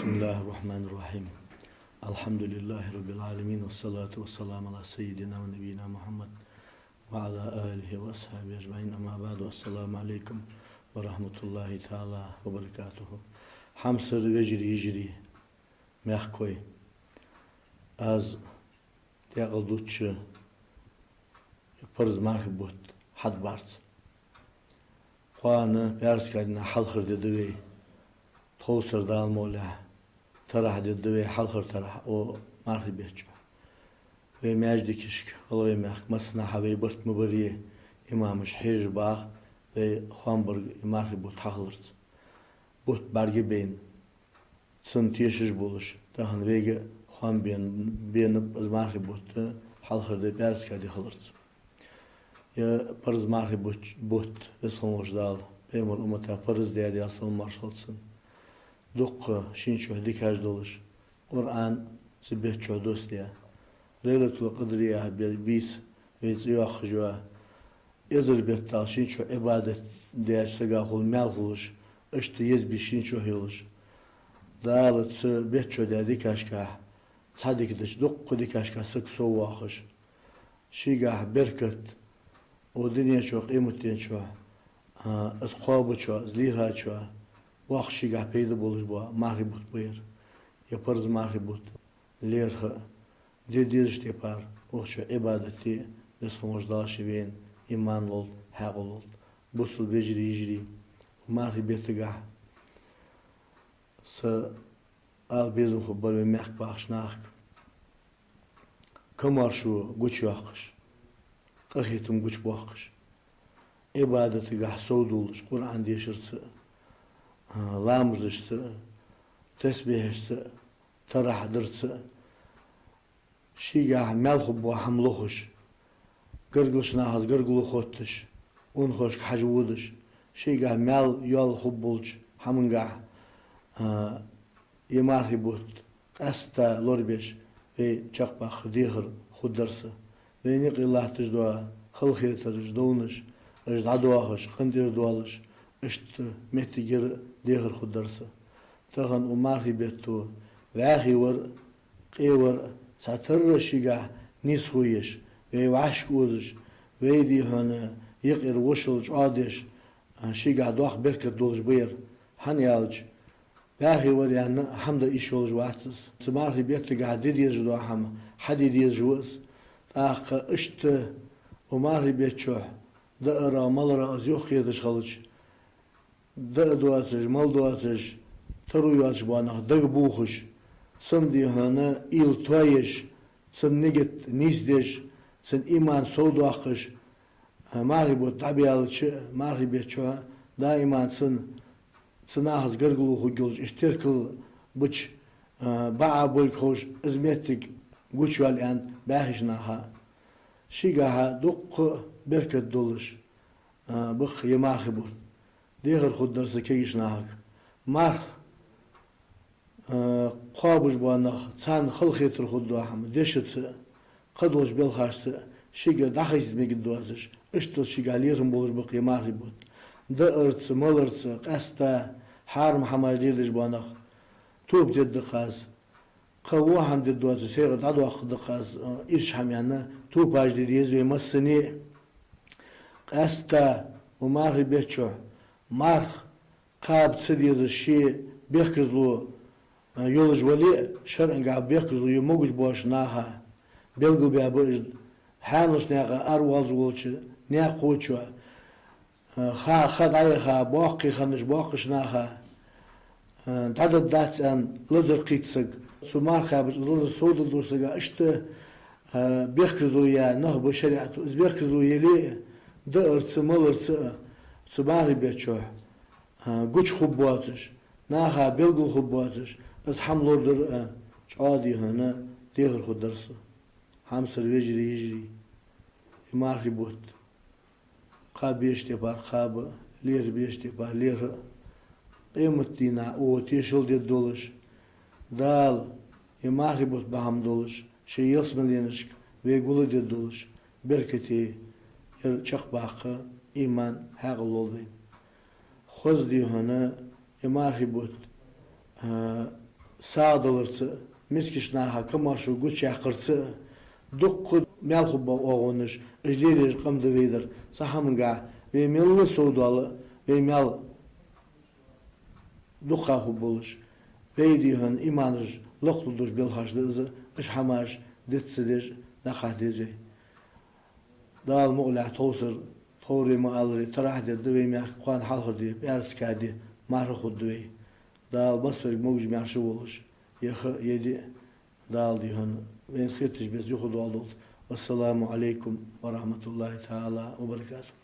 Bismillahirrahmanirrahim. Elhamdülillahi Rabbil alemin. Ve salatu ve selamu ala seyyidina ve nebiyyina Muhammed ve ala alihi ve ashabi ecmain. Ama ba'du. Esselamu aleyküm ve rahmetullahi teala ve berekatuhu. Hamsır ve ciri mehkoy. Az yağıldıkça yaparız marhibut had barz. Kuanı perskadina halhır dedi ve Tavsır dal mola tarah dedi ve halhır tarah o marhibetçi. Ve mecdikişk Allah'ı mahkmasına havayı bırt mübariye imamış hicbağ ve Hamburg marhibut halhırız. But bargi beyin sın teşiş buluş. Dağın vege ham beyin marhibut halhırda perskadi halhırız. Ya parız marhibut but ve sonuçdal Peymur umata parız değerli asıl marşalsın. Dukka şinço dikaj doluş. Kur'an sibetço dostya. Leylatul Qadriya bis ve ziyahjwa. Ezir bettal şinço ibadet değer segahul melhuluş. İşte yezbi şinço hiluş. Dağlıt sibetço değer dikajka. Sadik dukka dikajka sık sovahış. Şigah berket. O dünya çok emutten çok. Asqabı çok, zliha çok. Vahşi peyda buluş bu marhibut buyur. Yaparız marhibut. Lerha. Dediğiz yapar. Oğuşa ibadeti ve sonuçda şiven iman ol, haq ol. Busul becri marhibeti gah. Sa al bezim xubbar ve mehk bağışnak. Kamar şu güç vakış. Qahitum güç vakış. İbadeti gah soğuduluş. Kur'an deşirse. Lamızışsı, tesbihişsi, tarahdırsı, şigah melhubbu hamluhuş, gırgılışnahız gırgılıkhottuş, unhoş hacvuduş, şigah mel yol hubbulç, hamıngah yemarhibut, qasta lorbeş ve çakbaq dihir huddarsı, ve niqillah tijdoğa, xılxiyatırış, doğunuş, ıjdaduvahış, xındir dualış, İşte metigir dehir huddarsı. Tağın o marhibettu vahi var, qevar, satırra şiga nis huyiş, ve vaşk uzuş, ve dihana yıqir vuşulç adeş, şiga doğak berket doluş buyur, hani alç, vahi var yani hamda iş oluş vahtsız. Marhibetli gadi diyeci doğa ham, hadi diyeci vız, tağ işte o marhibetçu, dağıra malara az yok yediş halıç, da duatış, mal duatış, taruyatış bana, dag buğuş, sın dihana il toyiş, sın negit nizdeş, sın iman soğuduakış, marhibut tabialıçı, marhibetçu, da iman sın ahız gırguluğu gülüş, iştirkıl bıç, bağa bulkuş, izmettik, güç valen, bahişnaha, şigaha, dukku, berket doluş, bık ye marhibut. Dehir huddarsı keyişnahak. Mar qabuş buanaq çan xılxetir hudduaham. Deşitsi qaduluş belxaşsı şiga dahiz megin duazış. İşte şigalirim buluş bık yemaribut. Da ırtsı, mal ırtsı, qasta har muhammadidiş buanaq. Tuğb dedi qaz. Qavvaham dedi duazı seyir dadu aqdı qaz. İrş hamyanı tuğb aj dedi yezve masını. Qasta umaribetço. Marh qab tsidiz şi bekizlu yoluj vali şer'inga bekizlu yomuguj boş naha belgu be aboj hanush naga arwalj wolchi ne qoçu ha khaday ha baqi khanış baqish naha dadad datsan lozur qitsig sumar qab lozur sodul dursaga işte bekizlu ya nah bu şeriat bekizlu yeli da ırtsı mal ırtsı Subari beço, güç hubbatış, naha belgul hubbatış, az hamlordur çadi hana dehir huddarsı, hamsır vecri, marhibut, qabeş tepar qabı, ler beş tepar ler, qiymettina o teşil de doluş, dal, marhibut baham doluş, şey yasmeliyanışk ve gulu de doluş, berketi, çakbaqı, iman haqıl oldu. Xoz dihana marhibut sağdılırsı, miskişna hakıma şu güç yakırsı, dukku melhu bu oğunuş, ijlirir qımdı veydir, sahamınga ve milli soğdalı ve mel dukkahu buluş, veydiğin imanır, lıqlıdır bilhaşlızı, işhamaş, ditsidir, nakahdizi. Dağıl muğla toğsır, toğri muğalırı, tarahdir, düveymek, kuan halhır deyip, erskadi, marhud düvey. Dağıl basverik muğcum yarşı buluş, yıkı yedi, dağıl diyorsun, ve khirtiş biz yuhudu oldu. Vesselamu aleykum ve rahmetullahi teala ve berekatuhu.